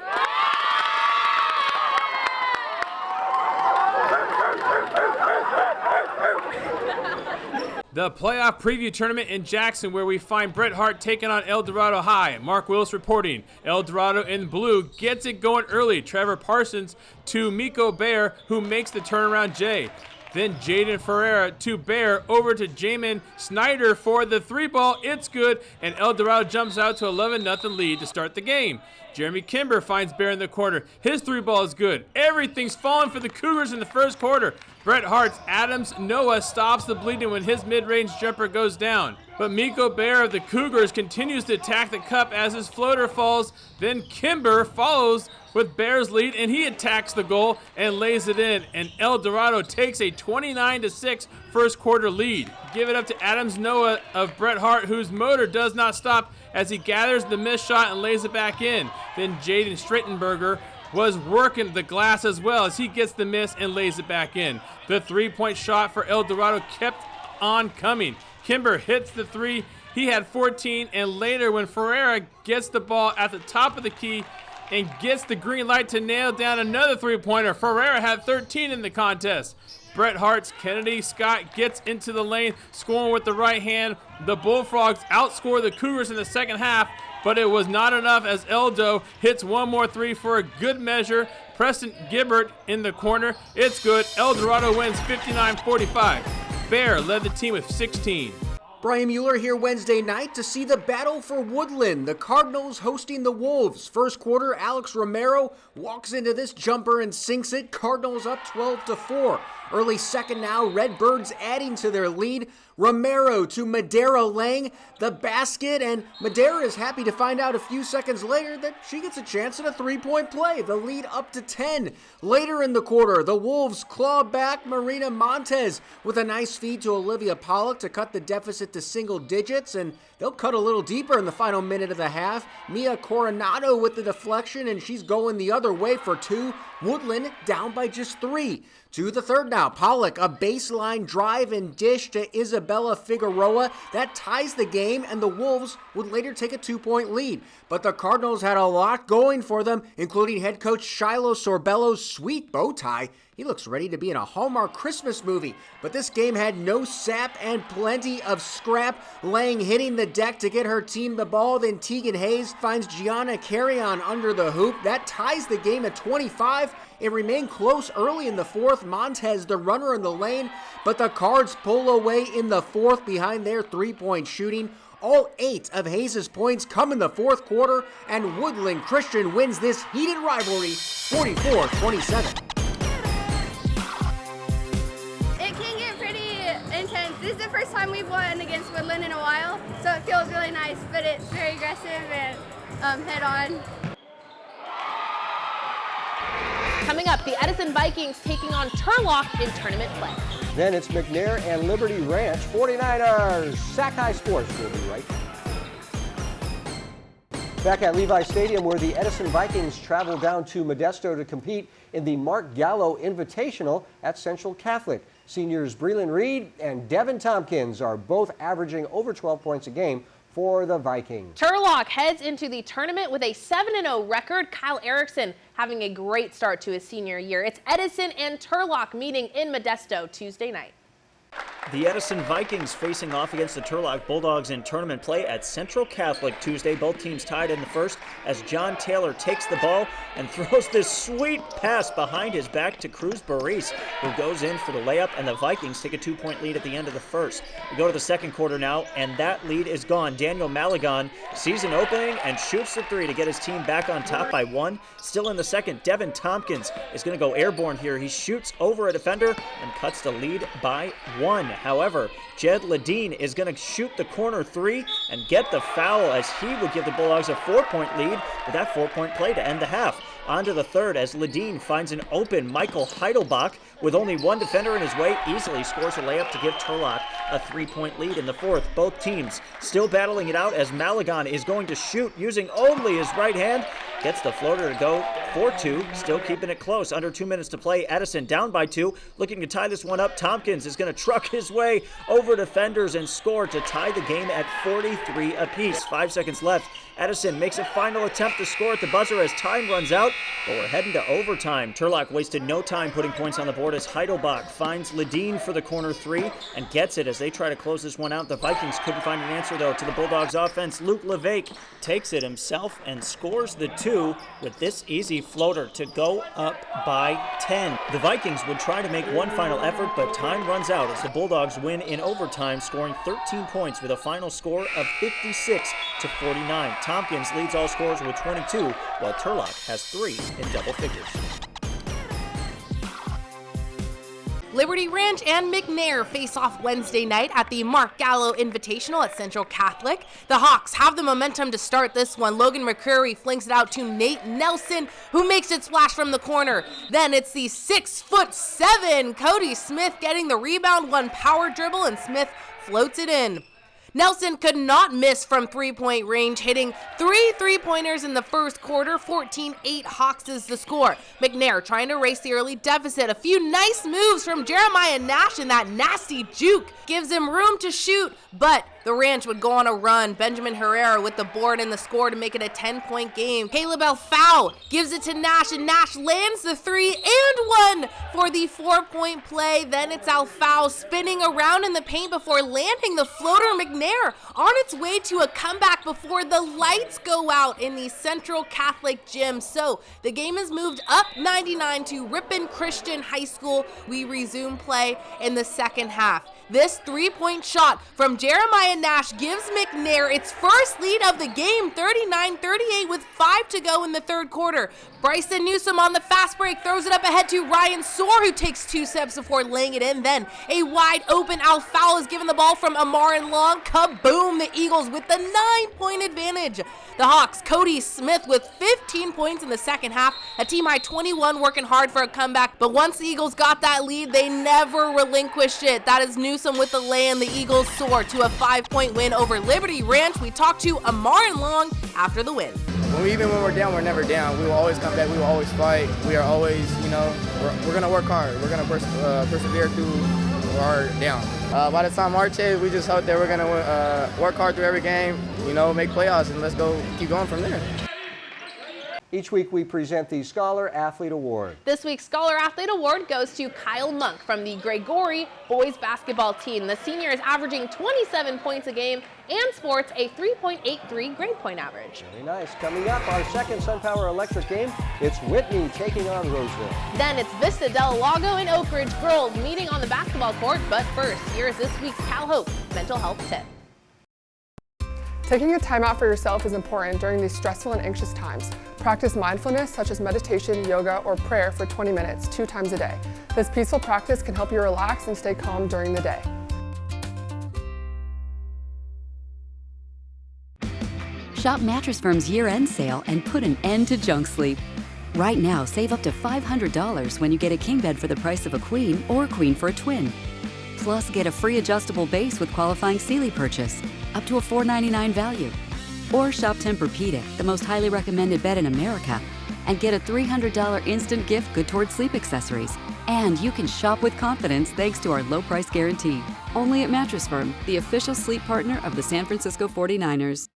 The playoff preview tournament in Jackson, where we find Bret Hart taking on El Dorado High. Mark Willis reporting. El Dorado in blue gets it going early. Trevor Parsons to Miko Bear, who makes the turnaround J. Then Jaden Ferreira to Bear, over to Jamin Snyder for the three ball. It's good, and El Dorado jumps out to 11-0 lead to start the game. Jeremy Kimber finds Bear in the corner. His three ball is good. Everything's falling for the Cougars in the first quarter. Bret Hart's Adams Noah stops the bleeding when his mid-range jumper goes down. But Miko Bear of the Cougars continues to attack the cup as his floater falls. Then Kimber follows with Bear's lead, and he attacks the goal and lays it in. And El Dorado takes a 29-6 first quarter lead. Give it up to Adams Noah of Bret Hart, whose motor does not stop as he gathers the missed shot and lays it back in. Then Jaden Stratenberger was working the glass as well as he gets the miss and lays it back in. The three-point shot for El Dorado kept on coming. Kimber hits the three. He had 14, and later when Ferreira gets the ball at the top of the key and gets the green light to nail down another three-pointer, Ferreira had 13 in the contest. Bret Hart's Kennedy Scott gets into the lane, scoring with the right hand. The Bullfrogs outscore the Cougars in the second half, but it was not enough as Eldo hits one more three for a good measure. Preston Gibbert in the corner. It's good. El Dorado wins 59-45. Bear led the team with 16. Brian Mueller here Wednesday night to see the battle for Woodland. The Cardinals hosting the Wolves. First quarter, Alex Romero walks into this jumper and sinks it. Cardinals up 12-4. Early second now, Redbirds adding to their lead. Romero to Madera Lang, the basket, and Madera is happy to find out a few seconds later that she gets a chance at a three-point play. The lead up to 10. Later in the quarter, the Wolves claw back Marina Montez with a nice feed to Olivia Pollock to cut the deficit to single digits, and they'll cut a little deeper in the final minute of the half. Mia Coronado with the deflection, and she's going the other way for two. Woodland down by just 3. To the third now, Pollock, a baseline drive and dish to Isabella Figueroa. That ties the game, and the Wolves would later take a 2-point lead. But the Cardinals had a lot going for them, including head coach Shiloh Sorbello's sweet bow tie. He looks ready to be in a Hallmark Christmas movie. But this game had no sap and plenty of scrap. Lang hitting the deck to get her team the ball. Then Tegan Hayes finds Gianna Carrion under the hoop. That ties the game at 25. It remained close early in the fourth. Montez, the runner in the lane. But the Cards pull away in the fourth behind their three-point shooting. All 8 of Hayes' points come in the fourth quarter. And Woodland Christian wins this heated rivalry 44-27. This is the first time we've won against Woodland in a while, so it feels really nice, but it's very aggressive and head on. Coming up, the Edison Vikings taking on Turlock in tournament play. Then it's McNair and Liberty Ranch. 49ers Sac-Hi Sports will be right back. Back at Levi Stadium, where the Edison Vikings travel down to Modesto to compete in the Mark Gallo Invitational at Central Catholic. Seniors Breland Reed and Devin Tompkins are both averaging over 12 points a game for the Vikings. Turlock heads into the tournament with a 7-0 record. Kyle Erickson having a great start to his senior year. It's Edison and Turlock meeting in Modesto Tuesday night. The Edison Vikings facing off against the Turlock Bulldogs in tournament play at Central Catholic Tuesday. Both teams tied in the first as John Taylor takes the ball and throws this sweet pass behind his back to Cruz Baris, who goes in for the layup, and the Vikings take a 2-point lead at the end of the first. We go to the second quarter now, and that lead is gone. Daniel Malagon sees an opening and shoots the three to get his team back on top by 1. Still in the second, Devin Tompkins is going to go airborne here. He shoots over a defender and cuts the lead by 1. However, Jed Ledeen is going to shoot the corner 3 and get the foul as he would give the Bulldogs a 4-point lead with that 4-point play to end the half. On to the third as Ledeen finds an open Michael Heidelbach with only one defender in his way, easily scores a layup to give Turlock a 3-point lead in the fourth. Both teams still battling it out as Malagon is going to shoot using only his right hand. Gets the floater to go for 2, still keeping it close. Under 2 minutes to play. Edison down by 2, looking to tie this one up. Tompkins is going to truck his way over defenders and score to tie the game at 43 apiece. 5 seconds left. Edison makes a final attempt to score at the buzzer as time runs out, but we're heading to overtime. Turlock wasted no time putting points on the board as Heidelbach finds Ledeen for the corner 3 and gets it as they try to close this one out. The Vikings couldn't find an answer, though, to the Bulldogs' offense. Luke Levake takes it himself and scores the 2 with this easy floater to go up by 10. The Vikings would try to make one final effort, but time runs out as the Bulldogs win in overtime, scoring 13 points with a final score of 56-49. Tompkins leads all scorers with 22, while Turlock has 3 in double figures. Liberty Ranch and McNair face off Wednesday night at the Mark Gallo Invitational at Central Catholic. The Hawks have the momentum to start this one. Logan McCreary flings it out to Nate Nelson, who makes it splash from the corner. Then it's the 6'7" Cody Smith getting the rebound, one power dribble, and Smith floats it in. Nelson could not miss from three-point range, hitting 3 three-pointers in the first quarter. 14-8 Hawks is the score. McNair trying to race the early deficit. A few nice moves from Jeremiah Nash, and that nasty juke gives him room to shoot, but the Ranch would go on a run. Benjamin Herrera with the board and the score to make it a 10-point game. Caleb Alfau gives it to Nash, and Nash lands the 3 and 1 for the 4-point play. Then it's Alfau spinning around in the paint before landing the floater. McNair on its way to a comeback before the lights go out in the Central Catholic gym. So the game is moved up 99 to Ripon Christian High School. We resume play in the second half. This 3-point shot from Jeremiah Nash gives McNair its first lead of the game, 39-38 with 5 to go in the third quarter. Bryson Newsom on the fast break throws it up ahead to Ryan Soar, who takes 2 steps before laying it in. Then a wide open Alfau is given the ball from Amar and Long. Kaboom! The Eagles with the 9-point advantage. The Hawks, Cody Smith with 15 points in the second half. A team high 21 working hard for a comeback. But once the Eagles got that lead, they never relinquished it. That is Newsom with the lay, and the Eagles soar to a 5-point win over Liberty Ranch. We talked to Amar and Long after the win. Even when we're down, we're never down. We will always come back. We will always fight. We are always, we're going to work hard. We're going to persevere through our down. By the time March is, we just hope that we're going to work hard through every game, make playoffs, and let's go keep going from there. Each week we present the Scholar Athlete Award. This week's Scholar Athlete Award goes to Kyle Monk from the Gregory boys basketball team. The senior is averaging 27 points a game and sports a 3.83 grade point average. Very nice. Coming up, our second SunPower Electric game, it's Whitney taking on Roseville. Then it's Vista Del Lago and Oak Ridge girls meeting on the basketball court. But first, here's this week's Cal Hope mental health tip. Taking a time out for yourself is important during these stressful and anxious times. Practice mindfulness such as meditation, yoga, or prayer for 20 minutes, 2 times a day. This peaceful practice can help you relax and stay calm during the day. Shop Mattress Firm's year-end sale and put an end to junk sleep. Right now, save up to $500 when you get a king bed for the price of a queen or a queen for a twin. Plus, get a free adjustable base with qualifying Sealy purchase, up to a $4.99 value. Or shop Tempur-Pedic, the most highly recommended bed in America, and get a $300 instant gift good towards sleep accessories. And you can shop with confidence thanks to our low price guarantee. Only at Mattress Firm, the official sleep partner of the San Francisco 49ers.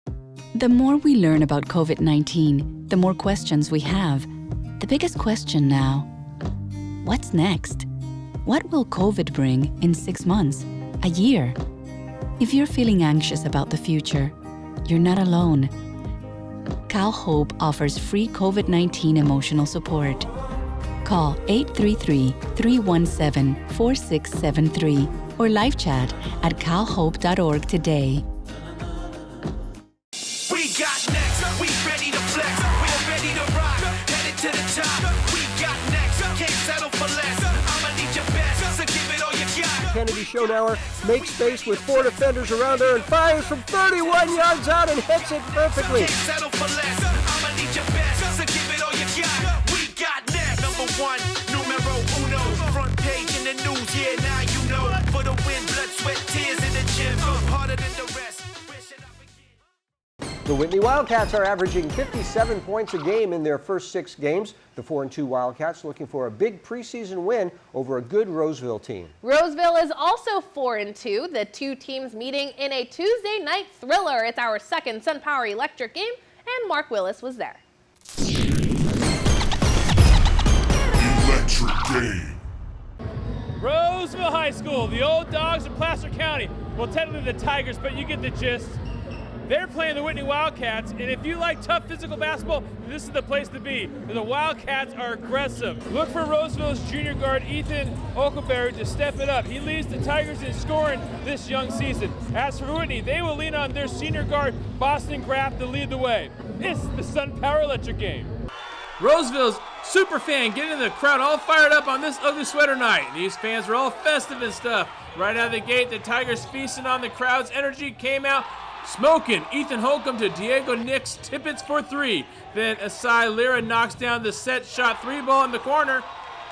The more we learn about COVID-19, the more questions we have. The biggest question now, what's next? What will COVID bring in 6 months? a year. If you're feeling anxious about the future, you're not alone. Cal Hope offers free COVID-19 emotional support. Call 833-317-4673 or live chat at calhope.org today. We got next, we ready to flex, we're ready to rock, headed to the top. We got next, can't settle for less. I'ma need your best, so give it all you got. Kennedy Schonauer makes space with 4 defenders around her and fires from 31 yards out and hits it perfectly. Can't settle for less. I'ma need your best, so give it all you got. We got next. Number 1, numero uno. Front page in the news, yeah, now you know. For the win, blood, sweat, tears in the gym. Go harder than the rest. The Whitney Wildcats are averaging 57 points a game in their first 6 games. The 4-2 Wildcats looking for a big preseason win over a good Roseville team. Roseville is also 4-2. The two teams meeting in a Tuesday night thriller. It's our second SunPower Electric game, and Mark Willis was there. Electric game. Roseville High School, the old dogs of Placer County. Well, technically the Tigers, but you get the gist. They're playing the Whitney Wildcats, and if you like tough physical basketball, this is the place to be. The Wildcats are aggressive. Look for Roseville's junior guard Ethan Oakleberry to step it up. He leads the Tigers in scoring this young season. As for Whitney, they will lean on their senior guard Boston Graff to lead the way. It's the SunPower Electric game. Roseville's super fan getting the crowd all fired up on this ugly sweater night. These fans were all festive and stuff. Right out of the gate, the Tigers feasting on the crowd's energy came out smoking. Ethan Holcomb to Diego Nix Tippett for 3. Then Asai Lira knocks down the set shot 3 ball in the corner.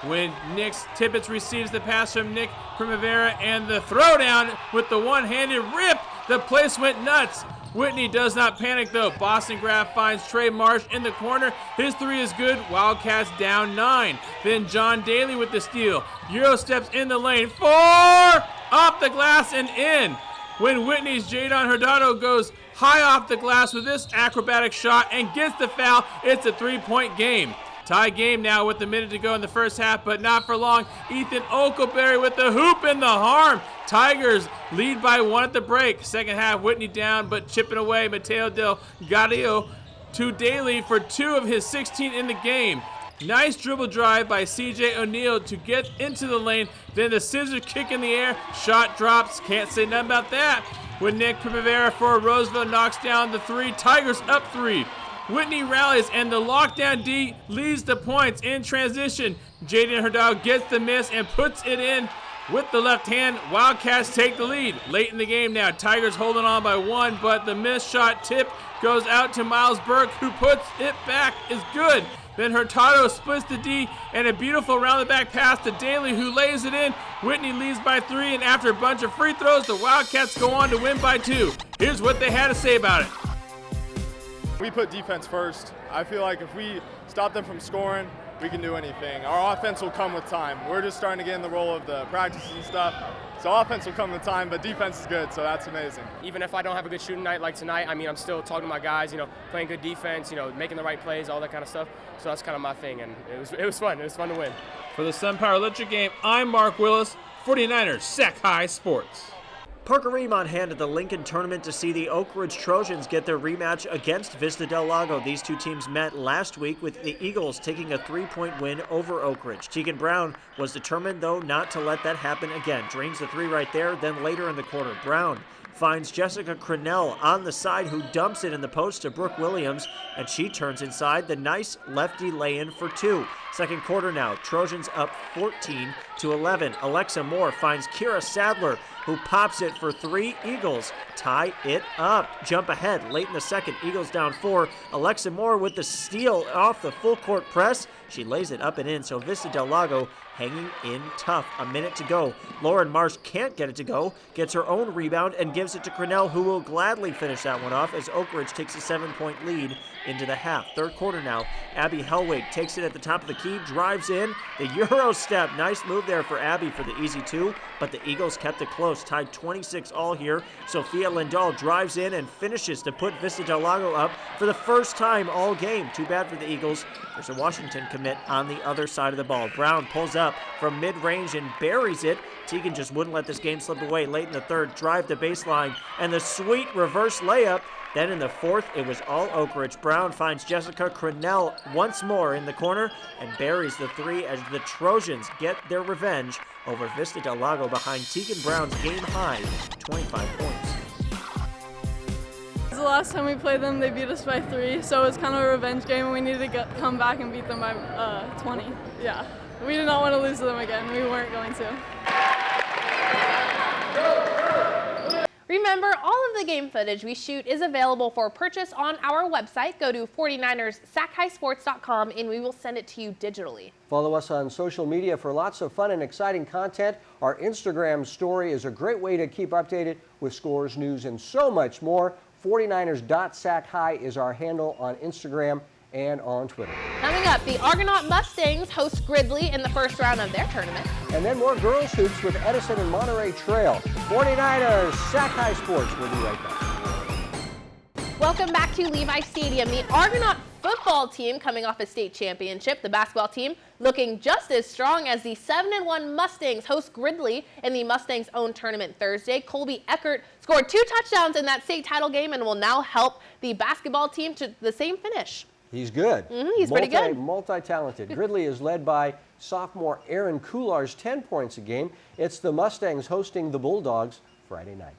When Nix Tippett receives the pass from Nick Primavera and the throwdown with the one-handed rip, the place went nuts. Whitney does not panic though. Boston Graff finds Trey Marsh in the corner. His 3 is good. Wildcats down 9. Then John Daly with the steal. Euro steps in the lane. 4! Off the glass and in. When Whitney's Jadon Hurtado goes high off the glass with this acrobatic shot and gets the foul, it's a 3-point game. Tie game now with a minute to go in the first half, but not for long. Ethan Oakleberry with the hoop and the harm. Tigers lead by 1 at the break. Second half, Whitney down, but chipping away. Mateo Del Gadio to Daly for 2 of his 16 in the game. Nice dribble drive by C.J. O'Neal to get into the lane. Then the scissor kick in the air. Shot drops. Can't say nothing about that. When Nick Primavera for Roseville knocks down the 3. Tigers up 3. Whitney rallies and the lockdown D leads the points in transition. Jaden Hurtado gets the miss and puts it in with the left hand. Wildcats take the lead. Late in the game now. Tigers holding on by 1, but the missed shot tip goes out to Miles Burke, who puts it back. Is good. Then Hurtado splits the D and a beautiful round-the-back pass to Daly, who lays it in. Whitney leads by 3, and after a bunch of free throws, the Wildcats go on to win by 2. Here's what they had to say about it. We put defense first. I feel like if we stop them from scoring, we can do anything. Our offense will come with time. We're just starting to get in the role of the practices and stuff. So offense will come with time, but defense is good, so that's amazing. Even if I don't have a good shooting night like tonight, I mean, I'm still talking to my guys, playing good defense, making the right plays, all that kind of stuff. So that's kind of my thing, and it was fun. It was fun to win. For the SunPower Electric game, I'm Mark Willis, 49ers Sac-Hi Sports. Parker Ream on hand at the Lincoln tournament to see the Oak Ridge Trojans get their rematch against Vista Del Lago. These two teams met last week with the Eagles taking a 3-point win over Oak Ridge. Tegan Brown was determined, though, not to let that happen again. Drains the 3 right there, then later in the quarter, Brown finds Jessica Cronell on the side, who dumps it in the post to Brooke Williams, and she turns inside. The nice lefty lay-in for 2. Second quarter now, Trojans up 14-11. Alexa Moore finds Kira Sadler, who pops it for 3. Eagles tie it up. Jump ahead late in the second. Eagles down 4. Alexa Moore with the steal off the full court press. She lays it up and in, so Vista Del Lago hanging in tough. A minute to go. Lauren Marsh can't get it to go, gets her own rebound and gives it to Cronell, who will gladly finish that one off as Oak Ridge takes a 7-point lead into the half. Third quarter now. Abby Hellwig takes it at the top of the key, drives in. The Euro step. Nice move there for Abby for the easy 2, but the Eagles kept it close. Tied 26 all here. Sophia Lindahl drives in and finishes to put Vista Del Lago up for the first time all game. Too bad for the Eagles. There's a Washington commit on the other side of the ball. Brown pulls up from mid-range and buries it. Teagan just wouldn't let this game slip away. Late in the third, drive to baseline, and the sweet reverse layup. Then in the fourth, it was all Oak Ridge. Brown finds Jessica Crenell once more in the corner and buries the three as the Trojans get their revenge over Vista Del Lago behind Teagan Brown's game-high 25 points. The last time we played them, they beat us by 3, so it was kind of a revenge game, and we needed to come back and beat them by 20. Yeah, we did not want to lose to them again. We weren't going to. Remember, all of the game footage we shoot is available for purchase on our website. Go to 49ers Sac-Hi-Sports.com and we will send it to you digitally. Follow us on social media for lots of fun and exciting content. Our Instagram story is a great way to keep updated with scores, news, and so much more. 49ers.Sac-Hi is our handle on Instagram and on Twitter. Coming up, the Argonaut Mustangs host Gridley in the first round of their tournament. And then more girls hoops with Edison and Monterey Trail. 49ers Sac-Hi Sports. We'll be right back. Welcome back to Levi Stadium. The Argonaut football team coming off a state championship. The basketball team looking just as strong as the 7-1 Mustangs host Gridley in the Mustangs' own tournament Thursday. Colby Eckert scored 2 touchdowns in that state title game and will now help the basketball team to the same finish. He's good. He's pretty good. Multi-talented. Gridley is led by sophomore Aaron Coulars, 10 points a game. It's the Mustangs hosting the Bulldogs Friday night.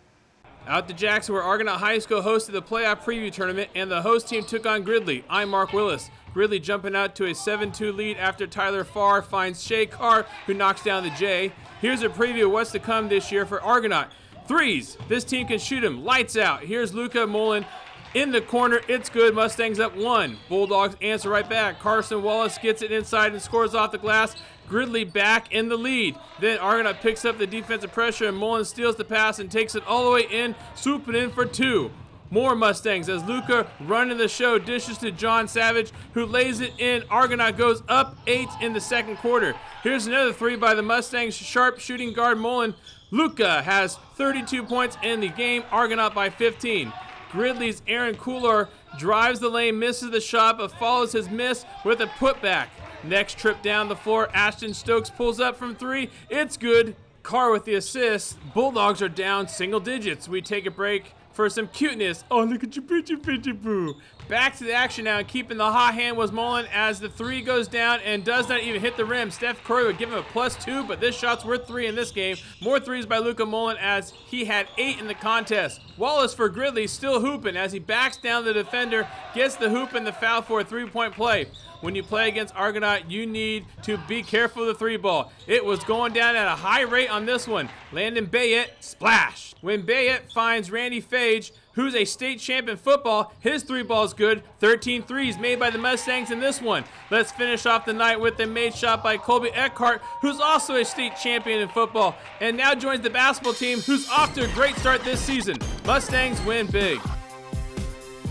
Out to Jackson, where Argonaut High School hosted the playoff preview tournament, and the host team took on Gridley. I'm Mark Willis. Gridley jumping out to a 7-2 lead after Tyler Farr finds Shay Carr, who knocks down the J. Here's a preview of what's to come this year for Argonaut. Threes. This team can shoot them. Lights out. Here's Luca Mullen. In the corner, it's good. Mustangs up 1. Bulldogs answer right back. Carson Wallace gets it inside and scores off the glass. Gridley back in the lead. Then Argonaut picks up the defensive pressure and Mullen steals the pass and takes it all the way in, swooping in for 2. More Mustangs as Luca running the show dishes to John Savage, who lays it in. Argonaut goes up 8 in the second quarter. Here's another 3 by the Mustangs sharp shooting guard Mullen. Luca has 32 points in the game. Argonaut by 15. Gridley's Aaron Coular drives the lane, misses the shot, but follows his miss with a putback. Next trip down the floor, Ashton Stokes pulls up from 3. It's good. Carr with the assist. Bulldogs are down single digits. We take a break for some cuteness. Oh, look at your picture, boo. Back to the action now, and keeping the hot hand was Mullen as the 3 goes down and does not even hit the rim. Steph Curry would give him a +2, but this shot's worth 3 in this game. More 3s by Luca Mullen as he had 8 in the contest. Wallace for Gridley still hooping as he backs down the defender, gets the hoop and the foul for a 3-point play. When you play against Argonaut, you need to be careful of the 3 ball. It was going down at a high rate on this one. Landon Bayette, splash. When Bayette finds Randy Fage, who's a state champ in football, his 3 ball is good. 13 threes made by the Mustangs in this one. Let's finish off the night with a made shot by Colby Eckhart, who's also a state champion in football, and now joins the basketball team, who's off to a great start this season. Mustangs win big.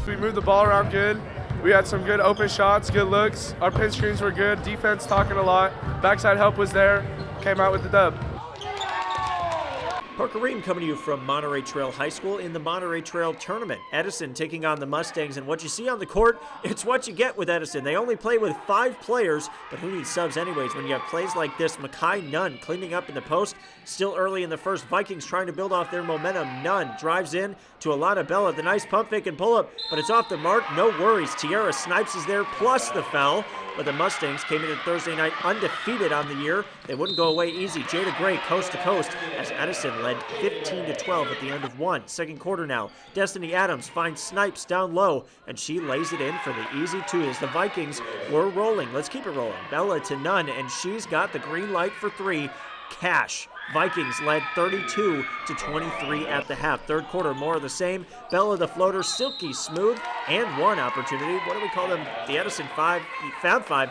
We moved the ball around good. We had some good open shots, good looks. Our pin screens were good. Defense talking a lot. Backside help was there. Came out with the dub. Parker Ream coming to you from Monterey Trail High School in the Monterey Trail Tournament. Edison taking on the Mustangs, and what you see on the court, it's what you get with Edison. They only play with 5 players, but who needs subs anyways when you have plays like this? Makai Nunn cleaning up in the post. Still early in the first, Vikings trying to build off their momentum. Nunn drives in to Alana Bella, the nice pump fake and pull up, but it's off the mark. No worries. Tiara Snipes is there, plus the foul. But the Mustangs came into Thursday night undefeated on the year. They wouldn't go away easy. Jada Gray coast to coast as Edison led 15-12 at the end of 1. Second quarter now. Destiny Adams finds Snipes down low, and she lays it in for the easy 2 as the Vikings were rolling. Let's keep it rolling. Bella to Nunn, and she's got the green light for 3. Cash. Vikings led 32-23 at the half. Third quarter, more of the same. Bella the floater, silky smooth, and 1 opportunity. What do we call them? The Edison 5, found 5.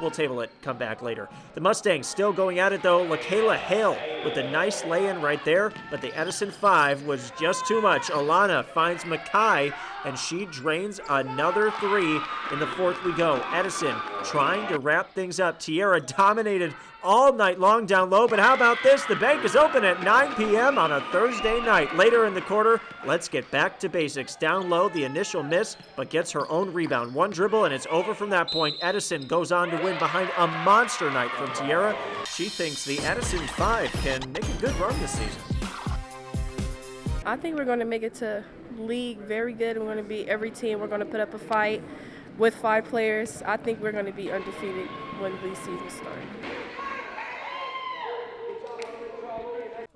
We'll table it, come back later. The Mustangs still going at it though. LaKayla Hale with a nice lay-in right there, but the Edison 5 was just too much. Alana finds Makai, and she drains another 3. In the fourth we go. Edison trying to wrap things up. Tiara dominated all night long down low, but how about this? The bank is open at 9 p.m. on a Thursday night. Later in the quarter, let's get back to basics. Down low, the initial miss, but gets her own rebound. One dribble, and it's over from that point. Edison goes on to win behind a monster night from Tierra. She thinks the Edison 5 can make a good run this season. I think we're going to make it to league very good. We're going to beat every team. We're going to put up a fight with 5 players. I think we're going to be undefeated when the season starts.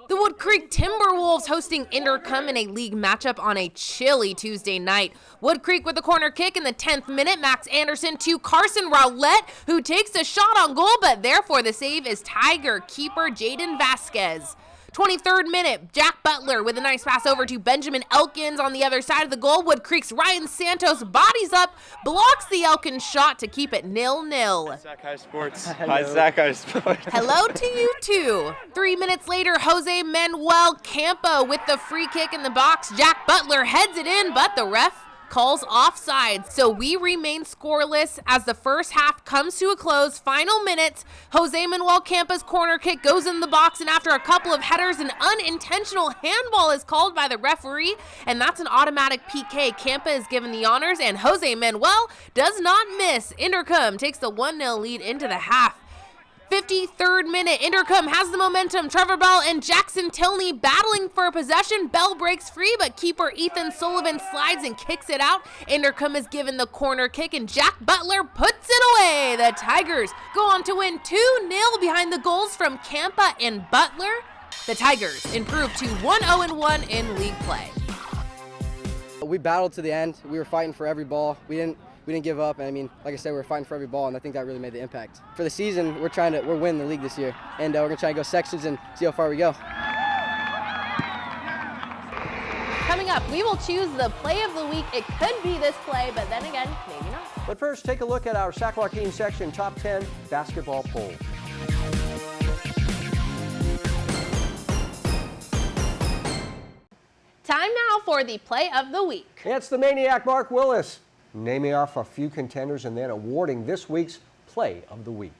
The Wood Creek Timberwolves hosting Intercom in a league matchup on a chilly Tuesday night. Wood Creek with the corner kick in the 10th minute. Max Anderson to Carson Rowlett, who takes a shot on goal, but therefore the save is Tiger keeper Jaden Vasquez. 23rd minute, Jack Butler with a nice pass over to Benjamin Elkins on the other side of the goal. Wood Creek's Ryan Santos bodies up, blocks the Elkins shot to keep it 0-0. Sac-Hi Sports. Hi, Sac-Hi Sports. Hello to you too. 3 minutes later, Jose Manuel Campo with the free kick in the box. Jack Butler heads it in, but the ref calls offside, so we remain scoreless as the first half comes to a close. Final minutes, Jose Manuel Campa's corner kick goes in the box, and after a couple of headers, an unintentional handball is called by the referee, and that's an automatic PK. Campa is given the honors, and Jose Manuel does not miss. Intercom takes the 1-0 lead into the half. 53rd minute, Intercom has the momentum. Trevor Bell and Jackson Tilney battling for possession. Bell breaks free, but keeper Ethan Sullivan slides and kicks it out. Intercom is given the corner kick, and Jack Butler puts it away. The Tigers go on to win 2-0 behind the goals from Campa and Butler. The Tigers improve to 1-0-1 in league play. We battled to the end. We were fighting for every ball. We didn't give up, and I mean, like I said, we're fighting for every ball, and I think that really made the impact. For the season, we're winning the league this year, and we're gonna try and go sections and see how far we go. Coming up, we will choose the play of the week. It could be this play, but then again, maybe not. But first, take a look at our Sac Joaquin section top 10 basketball poll. Time now for the play of the week. It's the Maniac Mark Willis, naming off a few contenders and then awarding this week's Play of the Week.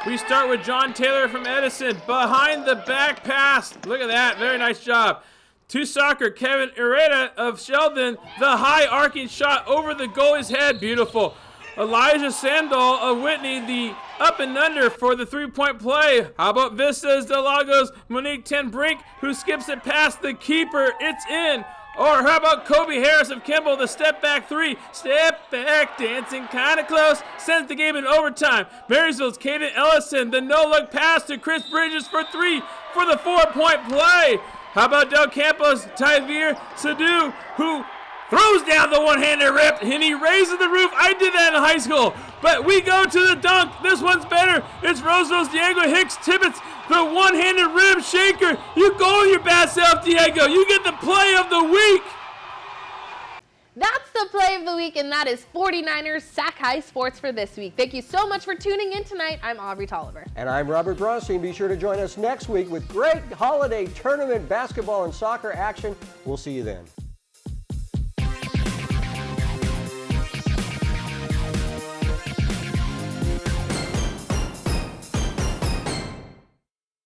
We start with John Taylor from Edison. Behind the back pass. Look at that. Very nice job. To soccer, Kevin Herrera of Sheldon. The high arcing shot over the goalie's head. Beautiful. Elijah Sandal of Whitney, the up and under for the three-point play. How about Vistas de Lagos, Monique Ten Brink, who skips it past the keeper. It's in. Or how about Kobe Harris of Kimball, the step back 3, step back, dancing kind of close, sends the game in overtime. Marysville's Caden Ellison, the no-look pass to Chris Bridges for 3 for the 4-point play. How about Del Campos, Tyvir Sadu, who throws down the one-hander rip, and he raises the roof. I did that in high school, but we go to the dunk. This one's better. It's Roseville's Diego Hicks Tibbetts, the one-handed rim shaker. You go with your bad self, Diego. You get the play of the week. That's the play of the week, and that is 49ers Sac-Hi Sports for this week. Thank you so much for tuning in tonight. I'm Aubrey Tolliver. And I'm Robert Bronstein. Be sure to join us next week with great holiday tournament basketball and soccer action. We'll see you then.